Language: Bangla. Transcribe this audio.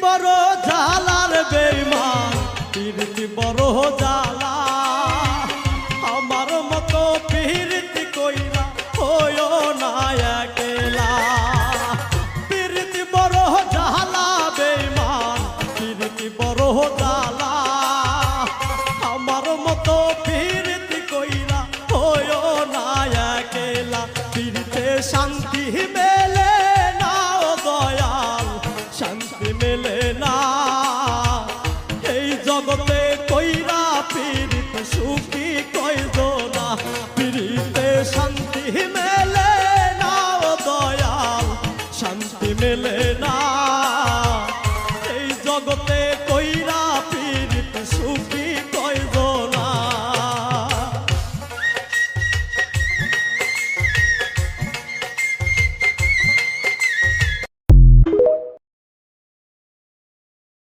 বড় জালার বেঈমান পীরিতি বড় জালা আমার মতো পীরিতি কইরা হইও না একলা পীরিতি বড় জালা বেঈমান পীরিতি বড় জালা আমার মতো পীরিতি কইরা হইও না একলা পীরিতে শান্তি মেলে না ও দয়াল শান্তি মেলে